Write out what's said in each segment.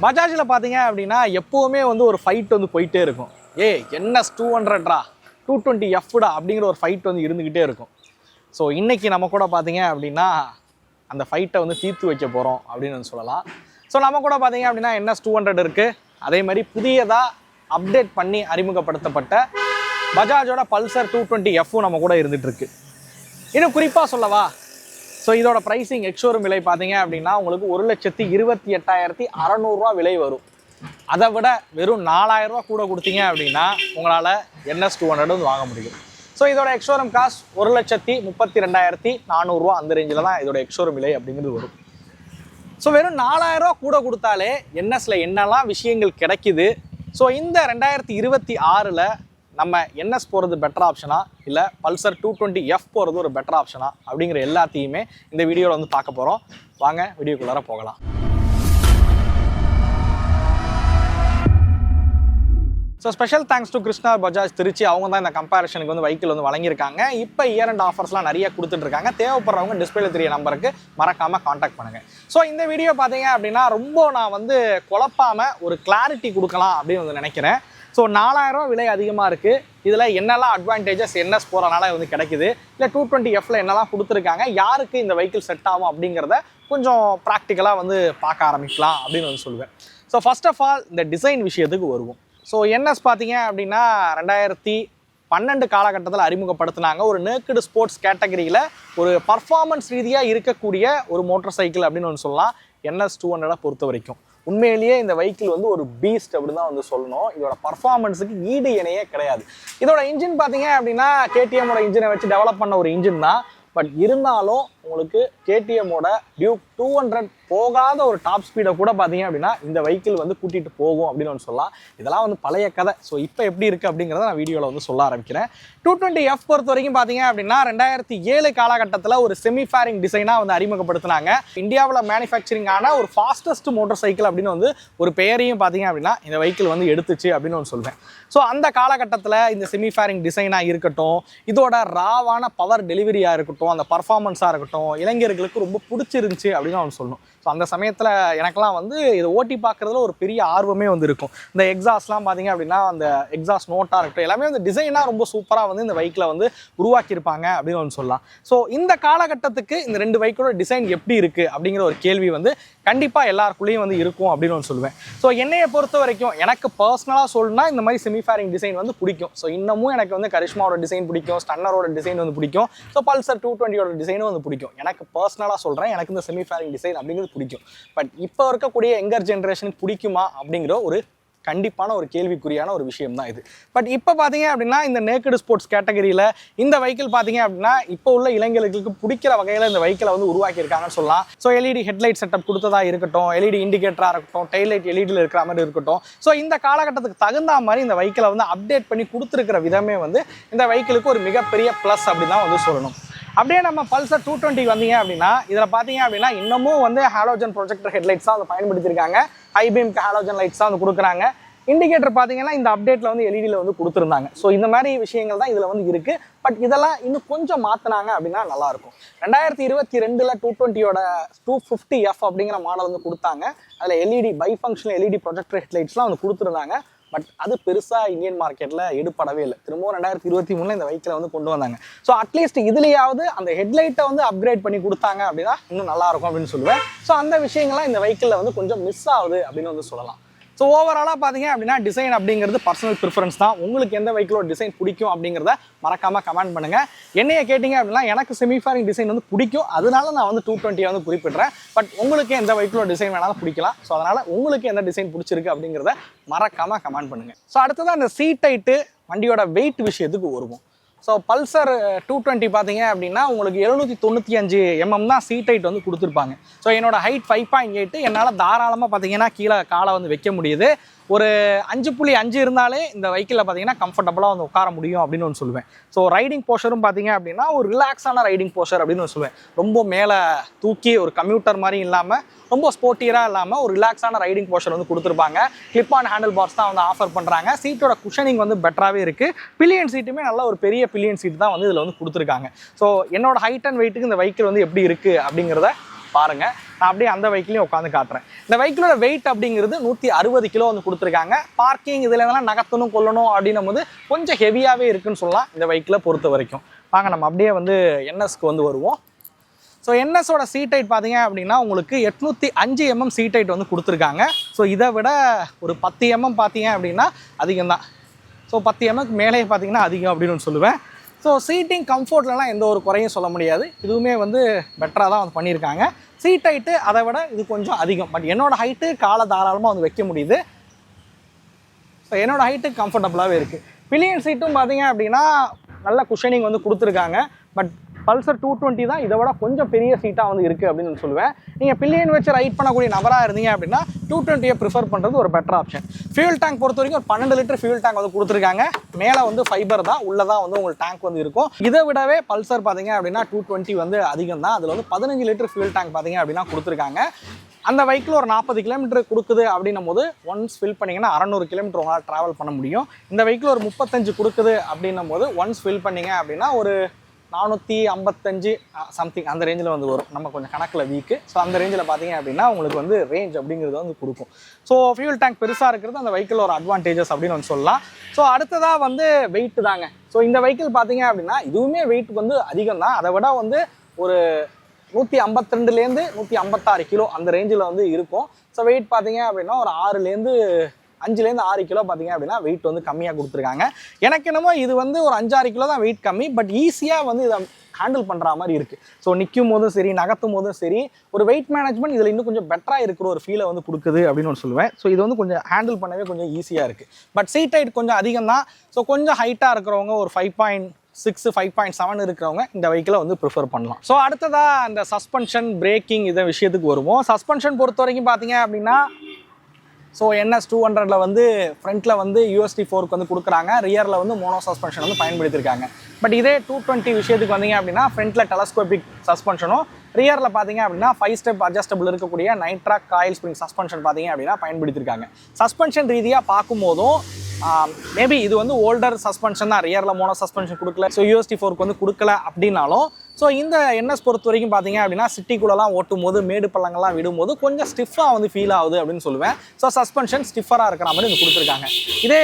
பஜாஜில் பார்த்தீங்க அப்படின்னா எப்போவுமே வந்து ஒரு ஃபைட் வந்து போயிட்டே இருக்கும். NS200டா 220Fடா அப்படிங்கிற ஒரு ஃபைட் வந்து இருந்துக்கிட்டே இருக்கும். ஸோ இன்றைக்கி நம்ம கூட பார்த்தீங்க அப்படின்னா அந்த ஃபைட்டை வந்து தீர்த்து வைக்க போகிறோம் அப்படின்னு சொல்லலாம். ஸோ நம்ம கூட பார்த்தீங்க அப்படின்னா NS200 இருக்குது. அதே மாதிரி புதியதாக அப்டேட் பண்ணி அறிமுகப்படுத்தப்பட்ட பஜாஜோட பல்சர் 220F நம்ம கூட இருந்துகிட்ருக்கு. இன்னும் குறிப்பாக சொல்லவா, ஸோ இதோட ப்ரைஸிங் எக்ஷோரூம் விலை பார்த்தீங்க அப்படின்னா உங்களுக்கு 1,28,600 விலை வரும். அதை விட வெறும் 4,000 கூட கொடுத்தீங்க அப்படின்னா உங்களால் NS200 வந்து வாங்க முடியும். ஸோ இதோட எக்ஷோரூம் காஸ்ட் 1,32,400 அந்த ரேஞ்சில் தான் இதோட எக்ஷோரூம் விலை அப்படிங்கிறது வரும். ஸோ வெறும் 4,000 கூட கொடுத்தாலே NSல என்னெல்லாம் விஷயங்கள் கிடைக்குது. ஸோ இந்த 2026ல் நம்ம NS போகிறது பெட்டர் ஆப்ஷனா இல்லை பல்சர் 220F போகிறது ஒரு பெட்டர் ஆப்ஷனா அப்படிங்கிற எல்லாத்தையுமே இந்த வீடியோவில் வந்து பார்க்க போகிறோம். வாங்க வீடியோக்குள்ளார போகலாம். So special thanks to Krishna Bajaj Trichy. அவங்க தான் இந்த கம்பேரிஷனுக்கு வந்து வெஹிக்கிள் வந்து வழங்கியிருக்காங்க. இப்போ இயர் அண்ட் ஆஃபர்ஸ்லாம் நிறைய கொடுத்துட்ருக்காங்க. தேவைப்படுறவங்க டிஸ்பிளேல தெரிய நம்பருக்கு மறக்காமல் காண்டாக்ட் பண்ணுங்கள். ஸோ இந்த வீடியோ பார்த்தீங்க அப்படின்னா ரொம்ப நான் வந்து குழப்பாமல் ஒரு கிளாரிட்டி கொடுக்கலாம் அப்படின்னு வந்து நினைக்கிறேன். ஸோ 4,000 விலை அதிகமாக இருக்குது. இதில் என்னெல்லாம் அட்வான்டேஜஸ் NS போகிறனால வந்து கிடைக்குது, இல்லை 220Fல என்னெல்லாம் கொடுத்துருக்காங்க, யாருக்கு இந்த வெஹிக்கிள் செட் ஆகும் அப்படிங்கிறத கொஞ்சம் ப்ராக்டிக்கலாக வந்து பார்க்க ஆரம்பிக்கலாம் அப்படின்னு வந்து சொல்லுவேன். ஸோ ஃபர்ஸ்ட் ஆஃப் ஆல் இந்த டிசைன் விஷயத்துக்கு வருவோம். ஸோ NS பார்த்தீங்க அப்படின்னா 2012 காலகட்டத்தில் அறிமுகப்படுத்தினாங்க. ஒரு நேக்கடு ஸ்போர்ட்ஸ் கேட்டகரியில் ஒரு பர்ஃபார்மன்ஸ் ரீதியாக இருக்கக்கூடிய ஒரு மோட்டார் சைக்கிள் அப்படின்னு ஒன்று சொல்லலாம். NS200 பொறுத்த வரைக்கும் உண்மையிலேயே இந்த வெஹிக்கிள் வந்து ஒரு பீஸ்ட் அப்படின்னு தான் வந்து சொல்லணும். இதோட பர்ஃபார்மன்ஸுக்கு ஈடு இணையே கிடையாது. இதோட இன்ஜின் பார்த்தீங்க அப்படின்னா KTMோட இன்ஜினை வச்சு டெவலப் பண்ண ஒரு இன்ஜின் தான். பட் இருந்தாலும் உங்களுக்கு KTMோட டியூக் 200 போகாத ஒரு டாப் ஸ்பீடை கூட பார்த்தீங்க அப்படின்னா இந்த வெஹிக்கிள் வந்து கூட்டிகிட்டு போகும் அப்படின்னு ஒன்று சொல்லலாம். இதெல்லாம் வந்து பழைய கதை. ஸோ இப்போ எப்படி இருக்குது அப்படிங்கிறத நான் வீடியோவில் வந்து சொல்ல ஆரம்பிக்கிறேன். 220F பொறுத்த வரைக்கும் பார்த்தீங்க அப்படின்னா 2007 காலகட்டத்தில் ஒரு செமி ஃபேரிங் டிசைனாக வந்து அறிமுகப்படுத்தினாங்க. இந்தியாவில் மேனுஃபேக்சரிங் ஆன ஒரு ஃபாஸ்டஸ்ட் மோட்டார் சைக்கிள் அப்படின்னு வந்து ஒரு பெயரையும் பார்த்தீங்க அப்படின்னா இந்த வெஹிக்கிள் வந்து எடுத்துச்சு அப்படின்னு ஒன்று சொல்வேன். ஸோ அந்த காலகட்டத்தில் இந்த செமி ஃபேரிங் டிசைனாக இருக்கட்டும், இதோட ராவான பவர் டெலிவரியாக இருக்கட்டும், அந்த பர்ஃபார்மன்ஸாக இருக்கட்டும், இளைஞர்களுக்கு ரொம்ப பிடிச்சிருந்துச்சு அப்படின்னு அவன் சொல்லணும். ஸோ அந்த சமயத்தில் எனக்கெல்லாம் வந்து இதை ஓட்டி பார்க்குறதுல ஒரு பெரிய ஆர்வமே வந்து இருக்கும். இந்த எக்ஸாஸ்லாம் பார்த்தீங்க அப்படின்னா அந்த எக்ஸாஸ் நோட்டாக இருக்கட்டும், எல்லாமே வந்து டிசைனாக ரொம்ப சூப்பராக வந்து இந்த வெஹிக்கிளை வந்து உருவாக்கியிருப்பாங்க அப்படின்னு ஒன்று சொல்லலாம். ஸோ இந்த காலகட்டத்துக்கு இந்த 2 வெஹிக்கிளோட டிசைன் எப்படி இருக்குது அப்படிங்கிற ஒரு கேள்வி வந்து கண்டிப்பாக எல்லாருக்குள்ளேயும் வந்து இருக்கும் அப்படின்னு ஒன்று சொல்லுவேன். ஸோ என்னையை பொறுத்த வரைக்கும் எனக்கு பர்சனலாக சொல்லணும்னா இந்த மாதிரி செமி ஃபேரிங் டிசைன் வந்து பிடிக்கும். ஸோ இன்னமும் எனக்கு வந்து கரிஷ்மாவோட டிசைன் பிடிக்கும், ஸ்டன்னரோட டிசைன் வந்து பிடிக்கும், ஸோ பல்சர் 220யோட டிசைனும் வந்து பிடிக்கும். எனக்கு பர்சனலாக சொல்கிறேன், எனக்கு இந்த செமி ஃபேரிங் டிசைன் அப்படிங்கிறது பிடிக்கும். பட் இப்போ இருக்கக்கூடிய யங்கர் ஜென்ரேஷனுக்கு பிடிக்குமா அப்படிங்கிற ஒரு கண்டிப்பான ஒரு கேள்விக்குறியான ஒரு விஷயம் தான் இது. பட் இப்போ பார்த்தீங்க அப்படின்னா இந்த நேக்கடு ஸ்போர்ட்ஸ் கேட்டகரியில் இந்த வெஹிக்கிள் பார்த்தீங்க அப்படின்னா இப்போ உள்ள இளைஞர்களுக்கு பிடிக்கிற வகையில் இந்த வெஹிக்கிளை வந்து உருவாக்கியிருக்காங்கன்னு சொல்லலாம். ஸோ LED ஹெட்லைட் செட்டப் கொடுத்ததா இருக்கட்டும், LED இண்டிகேட்டராக இருக்கட்டும், டெய்லைட் LEDயில் இருக்கிற மாதிரி இருக்கட்டும், ஸோ இந்த காலகட்டத்துக்கு தகுந்த மாதிரி இந்த வெஹிக்கிளை வந்து அப்டேட் பண்ணி கொடுத்துருக்கிற விதமே வந்து இந்த வெஹிக்கிளுக்கு ஒரு மிகப்பெரிய ப்ளஸ் அப்படி தான் வந்து சொல்லணும். அப்படியே நம்ம பல்சர் 220 வந்தீங்க அப்படின்னா இதில் பார்த்தீங்க அப்படின்னா இன்னமும் வந்து ஹாலோஜன் ப்ரொஜெக்டர் ஹெட்லைட்ஸ் தான் வந்து பயன்படுத்தியிருக்காங்க. ஹை பீம்க்கு ஹாலோஜன் லைட்ஸ் தான் வந்து கொடுக்குறாங்க. இண்டிகேட்டர் பார்த்தீங்கன்னா இந்த அப்டேட்டில் வந்து LEDயில் வந்து கொடுத்துருந்தாங்க. ஸோ இந்த மாதிரி விஷயங்கள் தான் இதில் வந்து இருக்குது. பட் இதெல்லாம் இன்னும் கொஞ்சம் மாற்றினாங்க அப்படின்னா நல்லாயிருக்கும். 2022ல் 220யோட 250F அப்படிங்கிற மாடல் வந்து கொடுத்தாங்க. அதில் LED பைஃபங்க்ஷனல் LED ப்ரொஜெக்டர் ஹெட்லைட்ஸ்லாம் வந்து கொடுத்துருந்தாங்க. பட் அது பெருசாக இந்தியன் மார்க்கெட்டில் எடுப்படவே இல்லை. திரும்பவும் 2023 இந்த வெஹிக்கிளை வந்து கொண்டு வந்தாங்க. ஸோ அட்லீஸ்ட் இதுலையாவது அந்த ஹெட்லைட்டை வந்து அப்கிரேட் பண்ணி கொடுத்தாங்க அப்படின்னா இன்னும் நல்லாயிருக்கும் அப்படின்னு சொல்லுவேன். ஸோ அந்த விஷயங்கள்லாம் இந்த வெஹிக்கிளில் வந்து கொஞ்சம் மிஸ் ஆகுது அப்படின்னு வந்து சொல்லலாம். ஸோ ஓவராலாக பார்த்தீங்க அப்படின்னா டிசைன் அப்படிங்கிறது பர்சனல் ப்ரிஃபரன்ஸ் தான். உங்களுக்கு எந்த வெஹிக்கிளோட டிசைன் பிடிக்கும் அப்படிங்கிறத மறக்காமல் கமெண்ட் பண்ணுங்கள். என்னைய கேட்டிங்க அப்படின்னா எனக்கு செமி ஃபேரிங் டிசைன் வந்து பிடிக்கும், அதனால நான் வந்து 220 வந்து குறிப்பிட்றேன். பட் உங்களுக்கு எந்த வெஹிக்கிளோட டிசைன் வேணாலும் பிடிக்கலாம். ஸோ அதனால் உங்களுக்கு எந்த டிசைன் பிடிச்சிருக்கு அப்படிங்கிறத மறக்காமல் கமெண்ட் பண்ணுங்கள். ஸோ அடுத்ததான் அந்த சீட் ஹைட்டு வண்டியோட வெயிட் விஷயத்துக்கு வருவோம். ஸோ பல்சர் 220 பார்த்தீங்க அப்படின்னா உங்களுக்கு 795 mm தான் சீட் ஹைட் வந்து கொடுத்துருப்பாங்க. ஸோ என்னோட ஹைட் 5.8, என்னால் தாராளமாக பார்த்தீங்கன்னா கீழே காலை வந்து வைக்க முடியுது. ஒரு 5.5 இருந்தாலே இந்த வெஹிக்கிளில் பார்த்தீங்கன்னா கம்ஃபர்டபுளாக வந்து உட்கார முடியும் அப்படின்னு ஒன்று சொல்லுவேன். ஸோ ரைடிங் போஸ்டரும் பார்த்தீங்க அப்படின்னா ஒரு ரிலாக்ஸான ரைடிங் போஸ்டர் அப்படின்னு ஒன்று சொல்லுவேன். ரொம்ப மேலே தூக்கி ஒரு கம்யூட்டர் மாதிரி இல்லாமல், ரொம்ப ஸ்போர்ட்டியராக இல்லாமல் ஒரு ரிலாக்ஸான ரைடிங் போஸ்டர் வந்து கொடுத்துருப்பாங்க. கிளிப் ஆன் ஹேண்டில் பார்ஸ் தான் வந்து ஆஃபர் பண்ணுறாங்க. சீட்டோட குஷனிங் வந்து பெட்டராகவே இருக்குது. பில்லியன் சீட்டுமே நல்ல ஒரு பெரிய பில்லியன் சீட் தான் வந்து இதில் வந்து கொடுத்துருக்காங்க. ஸோ என்னோட ஹைட் அண்ட் வெயிட்டுக்கு இந்த வெஹிக்கிள் வந்து எப்படி இருக்குது அப்படிங்கிறத பாருங்கள். நான் அப்படியே அந்த வெஹிக்கிளையும் உட்காந்து காட்டுறேன். இந்த வெஹிக்கிளோட வெயிட் அப்படிங்கிறது 160 கிலோ வந்து கொடுத்துருக்காங்க. பார்க்கிங் இதில் எதெல்லாம் நகர்த்தணும் கொள்ளணும் அப்படின்னும் போது கொஞ்சம் ஹெவியாகவே இருக்குன்னு சொல்லலாம் இந்த வெஹிக்கிளை பொறுத்த வரைக்கும். வாங்க நம்ம அப்படியே வந்து என்எஸ்க்கு வந்து வருவோம். ஸோ என்எஸோட சீட் ஹைட் பார்த்தீங்க அப்படின்னா உங்களுக்கு 805 mm சீட் ஹைட் வந்து கொடுத்துருக்காங்க. ஸோ இதை விட ஒரு 10 mm பார்த்தீங்க அப்படின்னா அதிகம் தான். ஸோ 10 mm மேலே பார்த்தீங்கன்னா அதிகம் அப்படின்னு சொல்லுவேன். ஸோ சீட்டிங் கம்ஃபர்ட்லலாம் எந்த ஒரு குறையும் சொல்ல முடியாது. இதுவுமே வந்து பெட்டராக தான் வந்து பண்ணியிருக்காங்க. சீட் ஹைட்டு அதை விட இது கொஞ்சம் அதிகம். பட் என்னோடய ஹைட்டு காலை தாராளமாக வந்து வைக்க முடியுது. ஸோ என்னோடய ஹைட்டு கம்ஃபர்டபுளாகவே இருக்குது. பில்லியன் சீட்டும் பார்த்தீங்க அப்படின்னா நல்ல குஷனிங் வந்து கொடுத்துருக்காங்க. பட் பல்சர் 220 தான் இதை விட கொஞ்சம் பெரிய சீட்டாக வந்து இருக்குது அப்படின்னு சொல்லுவேன். நீங்கள் பில்லியன் வச்சு ரைட் பண்ணக்கூடிய நபராக இருந்தீங்க அப்படின்னா 220 ப்ரிஃபர் பண்ணுறது ஒரு பெட்டர் ஆப்ஷன். ஃபியூல் டேங்க் பொறுத்த வரைக்கும் ஒரு 12 லிட்டர் ஃபியூல் டேங்க் வந்து கொடுத்துருக்காங்க. மேலே வந்து ஃபைபர் தான், உள்ளதான் வந்து உங்களுக்கு டேங்க் வந்து இருக்கும். இதை விடவே பல்சர் பார்த்தீங்க அப்படின்னா 220 வந்து அதிகம் தான். அதில் வந்து 15 லிட்டர் ஃபியூல் டேங்க் பார்த்தீங்க அப்படின்னா கொடுத்துருக்காங்க. அந்த வெஹிக்கிள் ஒரு 40 கிலோமீட்டர் கொடுக்குது அப்படின்னும் போது ஒன்ஸ் ஃபில் பண்ணிங்கன்னா 600 கிலோமீட்டர் உங்களால் ட்ராவல் பண்ண முடியும். இந்த வெஹிக்கிள் ஒரு 35 கொடுக்குது அப்படின்னும் போது ஒன்ஸ் ஃபில் பண்ணிங்க அப்படின்னா ஒரு 455 சம்திங் அந்த ரேஞ்சில் வந்து வரும். நம்ம கொஞ்சம் கணக்கில் வீக்கு. ஸோ அந்த ரேஞ்சில் பார்த்தீங்க அப்படின்னா உங்களுக்கு வந்து ரேஞ்ச் அப்படிங்கிறது வந்து கொடுக்கும். ஸோ ஃபியூல் டேங்க் பெருசாக இருக்கிறது அந்த வெஹிக்கிள் ஒரு அட்வான்டேஜஸ் அப்படின்னு வந்து சொல்லலாம். ஸோ அடுத்ததாக வந்து வெயிட் தாங்க. ஸோ இந்த வெஹிக்கிள் பார்த்தீங்க அப்படின்னா இதுவுமே வெயிட் வந்து அதிகம் தான். அதை விட வந்து ஒரு 152லேருந்து 156 கிலோ அந்த ரேஞ்சில் வந்து இருக்கும். ஸோ வெயிட் பார்த்தீங்க அப்படின்னா ஒரு 5லேருந்து 6 கிலோ பார்த்தீங்க அப்படின்னா வெயிட் வந்து கம்மியாக கொடுத்துருக்காங்க. எனக்கு என்னமோ இது வந்து ஒரு 5-6 கிலோ தான் வெயிட் கம்மி. பட் ஈஸியாக வந்து இதை ஹேண்டில் பண்ணுற மாதிரி இருக்குது. ஸோ நிற்கும் போதும் சரி, நகர்த்தும் போதும் சரி, ஒரு வெயிட் மேனேஜ்மெண்ட் இதில் இன்னும் கொஞ்சம் பெட்டராக இருக்கிற ஒரு ஃபீலை வந்து கொடுக்குது அப்படின்னு ஒன்று சொல்லுவேன். ஸோ இது வந்து கொஞ்சம் ஹேண்டில் பண்ணவே கொஞ்சம் ஈஸியாக இருக்குது. பட் சீட் ஹைட் கொஞ்சம் அதிகம் தான். ஸோ கொஞ்சம் ஹைட்டாக இருக்கிறவங்க ஒரு 5.6 5.7 இருக்கிறவங்க இந்த வெஹிக்கிளை வந்து ப்ரிஃபர் பண்ணலாம். ஸோ அடுத்ததாக அந்த சஸ்பென்ஷன் பிரேக்கிங் இதை விஷயத்துக்கு வருவோம். சஸ்பென்ஷன் பொறுத்த வரைக்கும் பார்த்தீங்க அப்படின்னா ஸோ NS200 வந்து ஃப்ரண்ட்டில் வந்து USD 4 வந்து கொடுக்குறாங்க. ரியரில் வந்து மோனோ சஸ்பென்ஷன் வந்து பயன்படுத்தியிருக்காங்க. பட் இதே 220 விஷயத்துக்கு வந்தீங்க அப்படின்னா ஃப்ரண்ட்டில் டெலஸ்கோபிக் சஸ்பென்ஷனும், ரியரில் பார்த்தீங்க அப்படின்னா 5 ஸ்டெப் அட்ஜஸ்டபிள் இருக்கக்கூடிய நைட்ராக் காயில் ஸ்ப்ரிங் சஸ்பென்ஷன் பார்த்தீங்க அப்படின்னா பயன்படுத்தியிருக்காங்க. சஸ்பென்ஷன் ரீதியாக பார்க்கும்போதும் மேபி இது வந்து ஓல்டர் சஸ்பென்ஷன் தான், ரியரில் மோனோ சஸ்பென்ஷன் கொடுக்கல, ஸோ USD 4 வந்து கொடுக்கல அப்படின்னாலும் ஸோ இந்த NS பொறுத்த வரைக்கும் பார்த்தீங்க அப்படின்னா சிட்டிக்குள்ளெல்லாம் ஓட்டும் போது மேடு பள்ளங்கள்லாம் விடும்போது கொஞ்சம் ஸ்டிஃபாக வந்து ஃபீல் ஆகுது அப்படின்னு சொல்லுவேன். ஸோ சஸ்பென்ஷன் ஸ்டிஃபராக இருக்கிற மாதிரி இது கொடுத்துருக்காங்க. இதே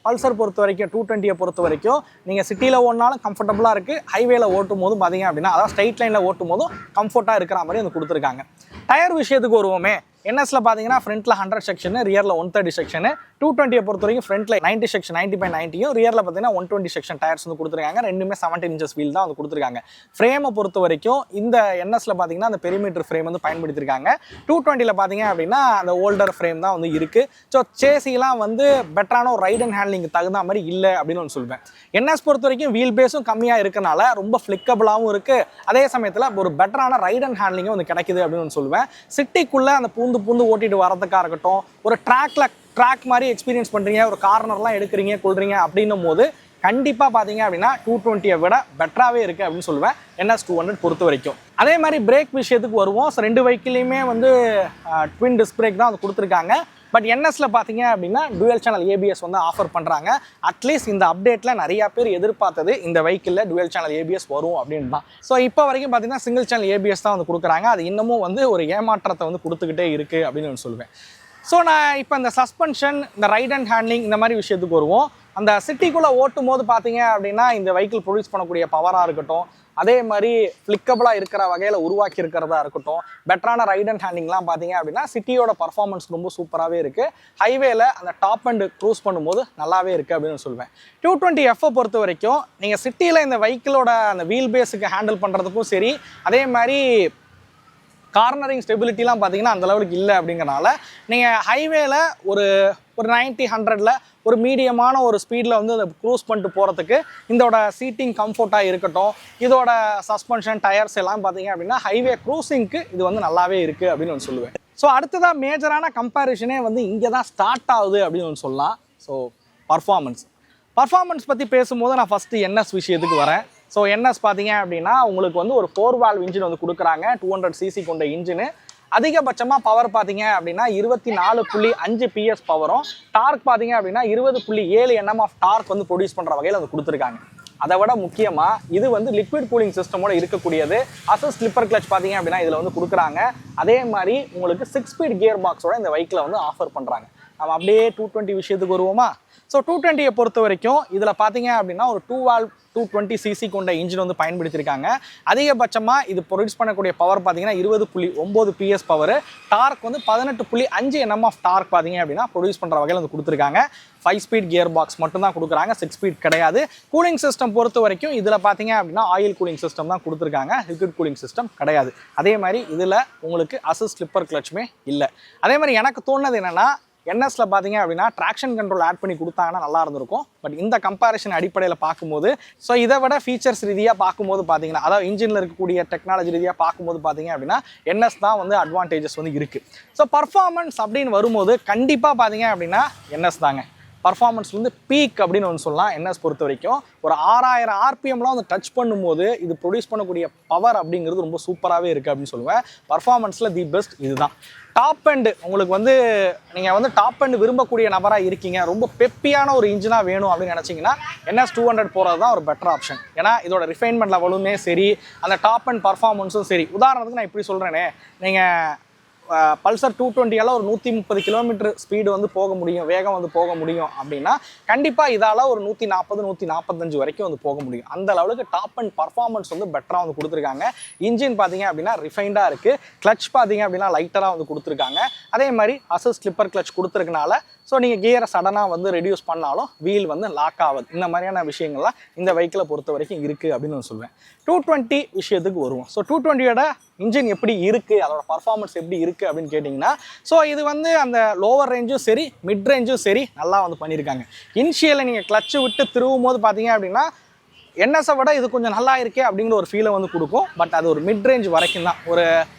பல்சர் பொறுத்த வரைக்கும் 220 பொறுத்த வரைக்கும் நீங்கள் சிட்டியில் ஓடினாலும் கம்ஃபர்டபுளாக இருக்குது, ஹைவேல ஓட்டும் போதும் பார்த்தீங்க அப்படின்னா அதாவது ஸ்ட்ரைட் லைனில் ஓட்டும் போதும் கம்ஃபர்ட்டாக இருக்கிற மாதிரி வந்து கொடுத்துருக்காங்க. டயர் விஷயத்துக்கு வருவோமே. NSல பார்த்தீங்கன்னா ஃப்ரண்ட்டில் 100 செக்ஷனு, ரியரில் 130 செக்ஷனு. 220 பொறுத்த வரைக்கும் ஃப்ரண்ட்டில் 90 செக்ஷன் 90/90யும், ரியரில் பார்த்தீங்கன்னா 120 செக்ஷன் டயர்ஸ் வந்து கொடுத்துருக்காங்க. ரெண்டுமே 17 inches வீல் தான் வந்து கொடுத்துருக்காங்க. ஃப்ரேமை பொறுத்த வரைக்கும் இந்த NSல பார்த்தீங்கன்னா அந்த பெரிமீட்டர் ஃப்ரேம் வந்து பயன்படுத்தியிருக்காங்க. 220ல் பார்த்தீங்க அப்படின்னா அந்த ஓல்டர் ஃப்ரேம் தான் வந்து இருக்குது. ஸோ சேசிலாம் வந்து பெட்டரான ஒரு ரைட் அண்ட் ஹேண்ட்லிங் தகுந்த மாதிரி இல்லை அப்படின்னு ஒன்று சொல்வேன். NS பொறுத்த வரைக்கும் வீல் பேஸும் கம்மியாக இருக்கனால ரொம்ப ஃப்ளிக்கபிளாகவும் இருக்குது. அதே சமயத்தில் ஒரு பெட்டரான ரைட் அண்ட் ஹேண்ட்லிங்கும் வந்து கிடைக்குது அப்படின்னு ஒன்று சொல்லுவேன். சிட்டிக்குள்ளே அந்த பூந்து ஓட்டிட்டு வரதுக்காக இருக்கட்டும், ஒரு ட்ராக் மாதிரி எக்ஸ்பீரியன்ஸ் பண்ணுறீங்க, ஒரு கார்னர்லாம் எடுக்கிறீங்க கொள்றீங்க அப்படின்னும் போது கண்டிப்பாக பார்த்தீங்க அப்படின்னா 220 விட பெட்டராகவே இருக்குது அப்படின்னு சொல்லுவேன் NS200 பொறுத்த வரைக்கும். அதே மாதிரி பிரேக் விஷயத்துக்கு வருவோம். ஸோ ரெண்டு வெஹிக்கிளையுமே வந்து ட்வின் டிஸ்க் பிரேக் தான் வந்து கொடுத்துருக்காங்க. பட் NSல பார்த்தீங்க அப்படின்னா டுவல் சேனல் ABS வந்து ஆஃபர் பண்ணுறாங்க. அட்லீஸ்ட் இந்த அப்டேட்டில் நிறையா பேர் எதிர்பார்த்தது இந்த வெஹிக்கிளில் டுவல் சேனல் ABS வரும் அப்படின்னு தான். ஸோ இப்போ வரைக்கும் பார்த்தீங்கன்னா சிங்கிள் சேனல் ABS தான் வந்து கொடுக்குறாங்க. அது இன்னமும் வந்து ஒரு ஏமாற்றத்தை வந்து கொடுத்துக்கிட்டே இருக்குது அப்படின்னு சொல்லுவேன். ஸோ நான் இப்போ இந்த சஸ்பென்ஷன், இந்த ரைட் அண்ட் ஹேண்ட்லிங் இந்த மாதிரி விஷயத்துக்கு வருவோம். அந்த சிட்டிக்குள்ளே ஓட்டும் போது பார்த்தீங்க அப்படின்னா இந்த வெஹிக்கிள் ப்ரொடியூஸ் பண்ணக்கூடிய பவராக இருக்கட்டும், அதே மாதிரி ஃப்ளிக்கபிளாக இருக்கிற வகையில் உருவாக்கி இருக்கிறதா இருக்கட்டும், பெட்டரான ரைட் அண்ட் ஹேண்டிங்லாம் பார்த்தீங்க அப்படின்னா சிட்டியோட பர்ஃபார்மன்ஸ் ரொம்ப சூப்பராகவே இருக்குது. ஹைவேல அந்த டாப் அண்ட் க்ரூஸ் பண்ணும்போது நல்லாவே இருக்குது அப்படின்னு சொல்லுவேன். 220F பொறுத்த வரைக்கும் நீங்கள் சிட்டியில் இந்த வெஹிக்கிளோட அந்த வீல் பேஸுக்கு ஹேண்டில் பண்ணுறதுக்கும் சரி, அதே மாதிரி கார்னரிங் ஸ்டெபிலிட்டிலாம் பார்த்தீங்கன்னா அந்த லெவலுக்கு இல்லை அப்படிங்கிறனால நீங்கள் ஹைவேல ஒரு 90-100ல் ஒரு மீடியமான ஒரு ஸ்பீடில் வந்து அதை க்ரூஸ் பண்ணிட்டு போகிறதுக்கு இதோட சீட்டிங் கம்ஃபர்ட்டாக இருக்கட்டும், இதோட சஸ்பென்ஷன் டயர்ஸ் எல்லாம் பார்த்தீங்க அப்படின்னா ஹைவே க்ரூசிங்க்கு இது வந்து நல்லாவே இருக்குது அப்படின்னு ஒன்று சொல்லுவேன். ஸோ அடுத்ததாக மேஜரான கம்பேரிஷனே வந்து இங்கே தான் ஸ்டார்ட் ஆகுது அப்படின்னு ஒன்று சொல்லலாம். ஸோ பர்ஃபார்மன்ஸ் பற்றி பேசும்போது நான் ஃபஸ்ட்டு NS விஷயத்துக்கு வரேன். ஸோ NS பார்த்தீங்க அப்படின்னா உங்களுக்கு வந்து ஒரு 4 valve இன்ஜின் வந்து கொடுக்குறாங்க. 200 cc கொண்ட இன்ஜினு. அதிகபட்சமாக பவர் பார்த்தீங்க அப்படின்னா 24.5 PS பவரும், டார்க் பார்த்தீங்க அப்படின்னா 20.7 Nm ஆஃப் டார்க் வந்து ப்ரொடியூஸ் பண்ணுற வகையில் வந்து கொடுத்துருக்காங்க. அதை விட முக்கியமாக இது வந்து லிக்விட் கூலிங் சிஸ்டமோட இருக்கக்கூடியது. அசஸ் ஸ்லிப்பர் கிளச் பார்த்தீங்க அப்படின்னா இதில் வந்து கொடுக்குறாங்க. அதே மாதிரி உங்களுக்கு 6 ஸ்பீட் கியர் பாக்ஸோட இந்த பைக்கில் வந்து ஆஃபர் பண்ணுறாங்க. நம்ம அப்படியே 220 விஷயத்துக்கு வருவோமா? ஸோ 220 பொறுத்த வரைக்கும் இதில் பார்த்தீங்க அப்படின்னா ஒரு 2 வால்வ் 220cc கொண்ட இன்ஜின் வந்து பயன்படுத்தியிருக்காங்க. அதிகபட்சமாக இது ப்ரொடியூஸ் பண்ணக்கூடிய பவர் பார்த்தீங்கன்னா 20.9 PS பவர். டார்க் வந்து 18.5 Nm ஆஃப் டார்க் பார்த்தீங்க அப்படின்னா ப்ரொடியூஸ் பண்ணுற வகையில் வந்து கொடுத்துருக்காங்க. 5 ஸ்பீட் கியர் பாக்ஸ் மட்டும் தான் கொடுக்குறாங்க, 6 ஸ்பீட் கிடையாது. கூலிங் சிஸ்டம் பொறுத்த வரைக்கும் இதில் பார்த்தீங்க அப்படின்னா ஆயில் கூலிங் சிஸ்டம் தான் கொடுத்துருக்காங்க, லிக்விட் கூலிங் சிஸ்டம் கிடையாது. அதே மாதிரி இதில் உங்களுக்கு அசிஸ்ட் ஸ்லிப்பர் கிளச்சுமே இல்லை. அதே மாதிரி எனக்கு தோணுது என்னென்னா NSல பார்த்தீங்க அப்படின்னா ட்ராக்ஷன் கண்ட்ரோல் ஆட் பண்ணி கொடுத்தாங்கன்னா நல்லா இருந்திருக்கும். பட் இந்த கம்பேரிஷன் அடிப்படையில் பார்க்கும்போது ஸோ இதை விட ஃபீச்சர்ஸ் ரீதியாக பார்க்கும்போது பார்த்தீங்கன்னா அதாவது இன்ஜினில் இருக்கக்கூடிய டெக்னாலஜி ரீதியாக பார்க்கும்போது பார்த்தீங்க அப்படின்னா NS தான் வந்து அட்வான்டேஜஸ் வந்து இருக்குது. ஸோ பர்ஃபார்மன்ஸ் அப்படின்னு வரும்போது கண்டிப்பாக பார்த்தீங்க அப்படின்னா NS தாங்க. பர்ஃபார்மன்ஸ் வந்து பீக் அப்படின்னு ஒன்று சொல்லலாம். NS பொறுத்த வரைக்கும் ஒரு 6000 RPMலாம் வந்து டச் பண்ணும்போது இது ப்ரொடியூஸ் பண்ணக்கூடிய பவர் அப்படிங்கிறது ரொம்ப சூப்பராகவே இருக்குது அப்படின்னு சொல்லுவேன். பர்ஃபார்மன்ஸில் தி பெஸ்ட் இதுதான். டாப் எண்டு உங்களுக்கு வந்து நீங்கள் வந்து டாப் எண்டு விரும்பக்கூடிய நபராக இருக்கீங்க, ரொம்ப பெப்பியான ஒரு இன்ஜினாக வேணும் அப்படின்னு நினச்சிங்கன்னா NS200 போகிறது தான் ஒரு பெட்டர் ஆப்ஷன். ஏன்னா இதோட ரிஃபைன்மெண்ட் லெவலுமே சரி, அந்த டாப் அண்ட் பர்ஃபார்மன்ஸும் சரி. உதாரணத்துக்கு நான் இப்படி சொல்கிறேனே, நீங்கள் பல்சர் 220 ஒரு 130 கிலோமீட்டர் ஸ்பீடு வந்து போக முடியும், வேகம் வந்து போக முடியும் அப்படின்னா கண்டிப்பாக இதால் ஒரு 140 145 வரைக்கும் வந்து போக முடியும். அந்த லெவலுக்கு டாப் அண்ட் பர்ஃபார்மன்ஸ் வந்து பெட்டராக வந்து கொடுத்துருக்காங்க. இன்ஜின் பார்த்தீங்க அப்படின்னா ரிஃபைண்டாக இருக்குது. கிளச் பார்த்தீங்க அப்படின்னா லைட்டராக வந்து கொடுத்துருக்காங்க. அதே மாதிரி அசஸ் ஸ்லிப்பர் கிளச் கொடுத்துருக்கனால ஸோ நீங்கள் கியரை சடனாக வந்து ரெடியூஸ் பண்ணாலும் வீல் வந்து லாக் ஆகுது. இந்த மாதிரியான விஷயங்கள்லாம் இந்த வெஹிக்கிளை பொறுத்த வரைக்கும் இருக்குது அப்படின்னு நான் சொல்லுவேன். 220 விஷயத்துக்கு வருவோம். ஸோ 220யோட இன்ஜின் எப்படி இருக்குது, அதோட பர்ஃபார்மன்ஸ் எப்படி இருக்குது அப்படின்னு கேட்டிங்கன்னா ஸோ இது வந்து அந்த லோவர் ரேஞ்சும் சரி மிட் ரேஞ்சும் சரி நல்லா வந்து பண்ணியிருக்காங்க. இனிஷியலில் நீங்கள் கிளச்சு விட்டு திருவும் போது பார்த்தீங்க அப்படின்னா NSஐ விட இது கொஞ்சம் நல்லா இருக்கே அப்படிங்கிற ஒரு ஃபீலை வந்து கொடுக்கும். பட் அது ஒரு மிட் ரேஞ்ச் வரைக்கும் தான், ஒரு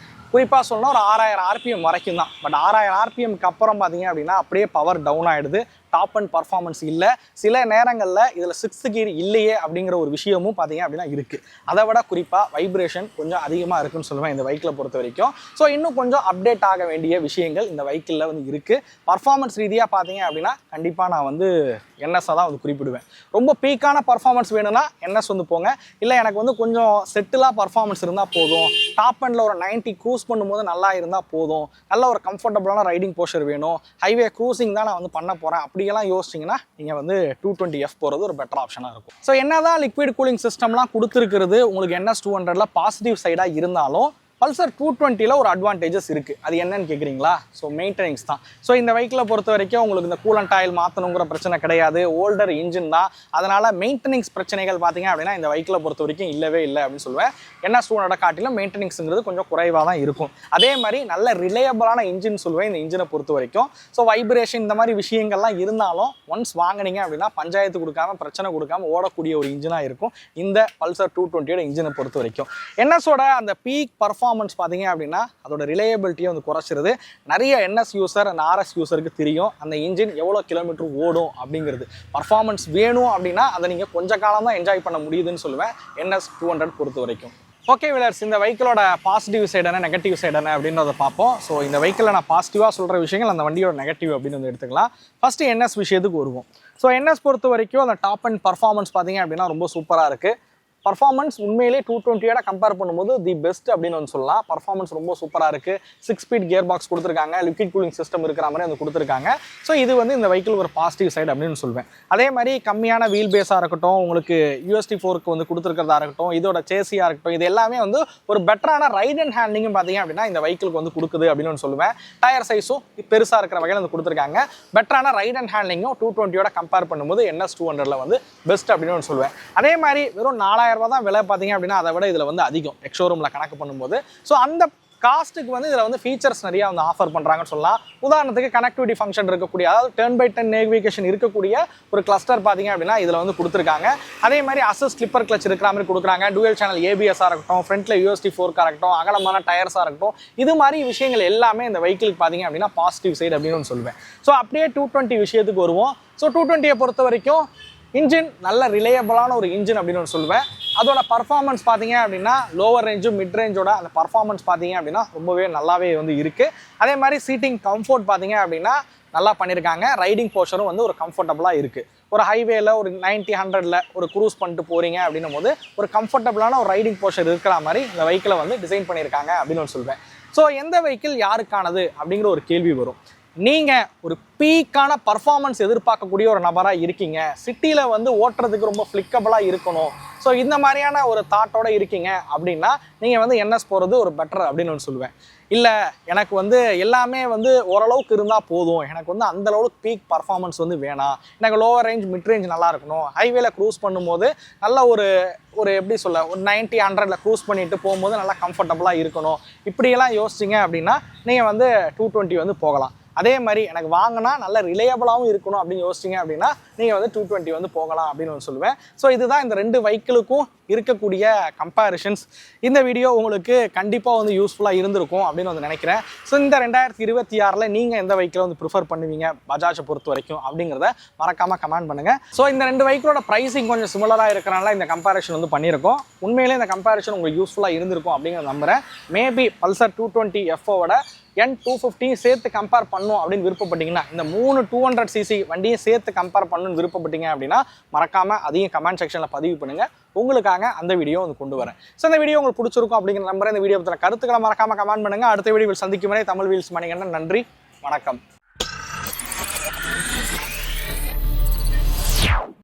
குறிப்பாக சொல்லணும் ஒரு 6000 RPM வரைக்கும் தான். பட் 6000 RPMக்கு அப்புறம் பார்த்தீங்க அப்படின்னா அப்படியே பவர் டவுன் ஆகிடுது. டாப் அண்ட் பர்ஃபார்மன்ஸ் இல்லை. சில நேரங்களில் இதில் 6th கியர் இல்லையே அப்படிங்கிற ஒரு விஷயமும் பார்த்தீங்க அப்படின்னா இருக்குது. அதை விட குறிப்பாக வைப்ரேஷன் கொஞ்சம் அதிகமாக இருக்குன்னு சொல்லுவேன் இந்த வெஹிக்கிளை பொறுத்த வரைக்கும். ஸோ இன்னும் கொஞ்சம் அப்டேட் ஆக வேண்டிய விஷயங்கள் இந்த வெஹிக்கிளில் வந்து இருக்குது. பர்ஃபார்மன்ஸ் ரீதியாக பார்த்தீங்க அப்படின்னா கண்டிப்பாக நான் வந்து NSஐ தான் வந்து குறிப்பிடுவேன். ரொம்ப பீக்கான பர்ஃபார்மன்ஸ் வேணும்னா NS வந்து போங்க. இல்லை எனக்கு வந்து கொஞ்சம் செட்டிலாக பர்ஃபார்மன்ஸ் இருந்தால் போதும், டாப் அண்டில் ஒரு 90 க்ரூஸ் பண்ணும்போது நல்லா இருந்தால் போதும், நல்ல ஒரு கம்ஃபர்டபுளான ரைடிங் போஸ்டர் வேணும், ஹைவே க்ரூசிங் தான் நான் வந்து பண்ண போகிறேன் அப்படியெல்லாம் யோசிச்சிங்கன்னா நீங்கள் வந்து 220F போகிறது ஒரு பெட்டர் ஆப்ஷனாக இருக்கும். ஸோ என்னதான் லிக்விட் கூலிங் சிஸ்டம்லாம் கொடுத்துருக்கிறது உங்களுக்கு NS200ல பாசிட்டிவ் சைடாக இருந்தாலும் பல்சர் 220ல ஒரு அட்வான்டேஜஸ் இருக்குது. அது என்னன்னு கேட்குறீங்களா? ஸோ மெயின்டெனன்ஸ் தான். ஸோ இந்த வெஹிக்கிளை பொறுத்த வரைக்கும் உங்களுக்கு இந்த கூலண்ட் ஆயில் மாற்றணுங்கிற பிரச்சனை கிடையாது. ஓல்டர் இன்ஜின் தான். அதனால் மெயின்டெனன்ஸ் பிரச்சனைகள் பார்த்தீங்க அப்படின்னா இந்த வெஹிக்கிளை பொறுத்த வரைக்கும் இல்லவே இல்லை அப்படின்னு சொல்லுவேன். NS200 காட்டிலும் மெயின்டெனன்ஸுங்கிறது கொஞ்சம் குறைவாக தான் இருக்கும். அதே மாதிரி நல்ல ரிலையபிளான இன்ஜின் சொல்லுவேன் இந்த இன்ஜினை பொறுத்த வரைக்கும். ஸோ வைப்ரேஷன் இந்த மாதிரி விஷயங்கள்லாம் இருந்தாலும் ஒன்ஸ் வாங்கினீங்க அப்படின்னா பஞ்சாயத்து கொடுக்காம பிரச்சனை கொடுக்காம ஓடக்கூடிய ஒரு இன்ஜினாக இருக்கும் இந்த பல்சர் 220யோட இன்ஜினை பொறுத்த வரைக்கும். NSஓட அந்த பீக் பர்ஃபார்மன்ஸ் பார்த்தீங்க அப்படின்னா அதோட ரிலையபிலிட்டியை வந்து குறைச்சிருது. நிறைய NS யூசர் அந்த RS யூசருக்கு தெரியும் அந்த இன்ஜின் எவ்வளோ கிலோமீட்டர் ஓடும் அப்படிங்கிறது. பர்ஃபார்மன்ஸ் வேணும் அப்படின்னா அதை நீங்கள் கொஞ்ச காலம் தான் என்ஜாய் பண்ண முடியுதுன்னு சொல்லுவேன் NS200 பொறுத்த வரைக்கும். ஓகே விலர்ஸ், இந்த வெஹிக்கிளோட பாசிட்டிவ் சைடு என்ன நெகட்டிவ் சைடு என்ன அப்படின்றத பார்ப்போம். ஸோ இந்த வெஹிக்கிளில் நான் பாசிட்டிவாக சொல்கிற விஷயங்கள் அந்த வண்டியோட நெகட்டிவ் அப்படின்னு வந்து எடுத்துக்கலாம். ஃபஸ்ட்டு NS விஷயத்துக்கு வருவோம். ஸோ NS பொறுத்த வரைக்கும் அந்த டாப் அண்ட் பர்ஃபார்மன்ஸ் பார்த்தீங்க அப்படின்னா ரொம்ப சூப்பராக இருக்குது. பர்ஃபார்மன்ஸ் உண்மையிலே 220யோட கம்பேர் பண்ணும்போது தி பெஸ்ட் அப்படின்னு வந்து சொல்லலாம். பர்ஃபார்மன்ஸ் ரொம்ப சூப்பராக இருக்குது. 6 ஸ்பீட் கியர் பாக்ஸ் கொடுத்துருக்காங்க, லிக்விட் கூலிங் சிஸ்டம் இருக்கிற மாதிரி வந்து கொடுத்துருக்காங்க. ஸோ இது வந்து இந்த வெஹிக்கிள் ஒரு பாசிட்டிவ் சைடு அப்படின்னு சொல்லுவேன். அதே மாதிரி கம்மியான வீல் பேஸாக இருக்கட்டும், உங்களுக்கு USD4க்கு வந்து கொடுத்துருக்கிறதா இருக்கட்டும், இதோட சேசியாக இருக்கட்டும், இது எல்லாமே வந்து ஒரு பெட்டரான ரைட் அண்ட் ஹேண்ட்லிங்கும் பார்த்தீங்க அப்படின்னா இந்த வெஹிக்கிளுக்கு வந்து கொடுக்குது அப்படின்னு சொல்லுவேன். டயர் சைஸும் பெருசாக இருக்கிற வகையில் வந்து கொடுத்துருக்காங்க. பெட்டரான ரைட் அண்ட் ஹேண்ட்லிங்கும் 220யோட கம்பேர் பண்ணும்போது NS200ல வந்து பெஸ்ட் அப்படின்னு சொல்லுவேன். அதே மாதிரி வெறும் 4000 ரூபா தான் விலை பார்த்தீங்க அப்படின்னா அதை விட இதில் வந்து அதிகம் எக்ஸ்ஷோரூமில் கணக்கு பண்ணும்போது. ஸோ அந்த காஸ்ட்டுக்கு வந்து இதில் வந்து ஃபீச்சர்ஸ் நிறையா வந்து ஆஃபர் பண்ணுறாங்கன்னு சொல்லலாம். உதாரணத்துக்கு கனெக்டிவிட்டி ஃபங்க்ஷன் இருக்கக்கூடிய, அதாவது 10x10 நேவிகேஷன் இருக்கக்கூடிய ஒரு கிளஸ்டர் பார்த்தீங்க அப்படின்னா இதில் வந்து கொடுத்துருக்காங்க. அதே மாதிரி அசஸ் ஸ்லிப்பர் கிளச் இருக்கிற மாதிரி கொடுக்குறாங்க. டூயல் சேனல் ABS-ஆக இருக்கட்டும், ஃப்ரண்ட்டில் USD4 இருக்கட்டும், அகலமான டயர்ஸாக இருக்கட்டும், இது மாதிரி விஷயங்கள் எல்லாமே இந்த வெஹிக்கிளுக்கு பார்த்தீங்க அப்படின்னா பாசிட்டிவ் சைடு அப்படின்னு சொல்லுவேன். ஸோ அப்படியே 220 விஷயத்துக்கு வருவோம். ஸோ 220 பொறுத்த வரைக்கும் இன்ஜின் நல்ல ரிலையபிளான ஒரு இன்ஜின் அப்படின்னு சொல்லுவேன். அதோட பர்ஃபார்மன்ஸ் பார்த்தீங்க அப்படின்னா லோவர் ரேஞ்சும் மிட் ரேஞ்சோட அந்த பர்ஃபார்மன்ஸ் பார்த்தீங்க அப்படின்னா ரொம்பவே நல்லாவே வந்து இருக்குது. அதே மாதிரி சீட்டிங் கம்ஃபோர்ட் பார்த்தீங்க அப்படின்னா நல்லா பண்ணியிருக்காங்க. ரைடிங் போர்ஷனும் வந்து ஒரு கம்ஃபர்டபுளாக இருக்குது. ஒரு ஹைவேல ஒரு 90-100ல் ஒரு க்ரூஸ் பண்ணிட்டு போகிறீங்க அப்படின்னும் போது ஒரு கம்ஃபர்டபுளான ஒரு ரைடிங் போர்ஷன் இருக்கிற மாதிரி இந்த வெஹிக்கிளை வந்து டிசைன் பண்ணியிருக்காங்க அப்படின்னு சொல்வேன். ஸோ எந்த வெஹிக்கிள் யாருக்கானது அப்படிங்கிற ஒரு கேள்வி வரும். நீங்கள் ஒரு பீக்கான பர்ஃபார்மன்ஸ் எதிர்பார்க்கக்கூடிய ஒரு நபராக இருக்கீங்க, சிட்டியில் வந்து ஓட்டுறதுக்கு ரொம்ப ஃப்ளிக்கபிளாக இருக்கணும், ஸோ இந்த மாதிரியான ஒரு தாட்டோடு இருக்கீங்க அப்படின்னா நீங்கள் வந்து NS போகிறது ஒரு பெட்டர் அப்படின்னு ஒன்று சொல்லுவேன். இல்லை எனக்கு வந்து எல்லாமே வந்து ஓரளவுக்கு இருந்தால் போதும், எனக்கு வந்து அந்தளவுக்கு பீக் பர்ஃபார்மன்ஸ் வந்து வேணாம், எனக்கு லோவர் ரேஞ்ச் மிட் ரேஞ்ச் நல்லா இருக்கணும், ஹைவேல க்ரூஸ் பண்ணும்போது நல்ல ஒரு எப்படி சொல்ல ஒரு 90-100ல் க்ரூஸ் பண்ணிட்டு போகும்போது நல்லா கம்ஃபர்டபுளாக இருக்கணும், இப்படியெல்லாம் யோசிச்சிங்க அப்படின்னா நீங்கள் வந்து 220 வந்து போகலாம். அதே மாதிரி எனக்கு வாங்கினா நல்ல ரிலையபிளாகவும் இருக்கணும் அப்படின்னு யோசிச்சிங்க அப்படின்னா நீங்கள் வந்து 220 வந்து போகலாம் அப்படின்னு ஒன்று சொல்லுவேன். ஸோ இதுதான் இந்த 2 வெஹிக்கிளுக்கும் இருக்கக்கூடிய கம்பேரிஷன்ஸ். இந்த வீடியோ உங்களுக்கு கண்டிப்பாக வந்து யூஸ்ஃபுல்லாக இருந்திருக்கும் அப்படின்னு வந்து நினைக்கிறேன். ஸோ இந்த 2026ல் நீங்கள் எந்த வெஹிக்கிளை வந்து ப்ரிஃபர் பண்ணுவீங்க பஜாஜை பொறுத்த வரைக்கும் அப்படிங்கிறத மறக்காமல் கமெண்ட் பண்ணுங்கள். ஸோ இந்த 2 வெஹிக்கிளோட ப்ரைஸிங் கொஞ்சம் சிமிலராக இருக்கிறனால இந்த கம்பேரிஷன் வந்து பண்ணியிருக்கோம். உண்மையிலே இந்த கம்பேரிஷன் உங்களுக்கு யூஸ்ஃபுல்லாக இருந்திருக்கும் அப்படிங்கிறத நம்புகிறேன். மேபி பல்சர் 220Fஓட N250 சேர்த்து கம்பேர் பண்ணும் அப்படின்னு விருப்பப்பட்டீங்கன்னா, இந்த 3 200cc வண்டியும் சேர்த்து கம்பேர் பண்ணணும்னு விருப்பப்பட்டீங்க அப்படின்னா மறக்காமல் அதையும் கமெண்ட் செக்ஷனில் பதிவு பண்ணுங்கள். உங்களுக்காக அந்த வீடியோ வந்து கொண்டு வரேன். ஸோ இந்த வீடியோ உங்களுக்கு பிடிச்சிருக்கும் அப்படிங்கிற நம்பரை இந்த வீடியோ பற்றின கருத்துக்களை மறக்காமல் கமெண்ட் பண்ணுங்கள். அடுத்த வீடியோவில் சந்திக்கும் வரை தமிழ் வீல்ஸ் மணிகண்டன். நன்றி, வணக்கம்.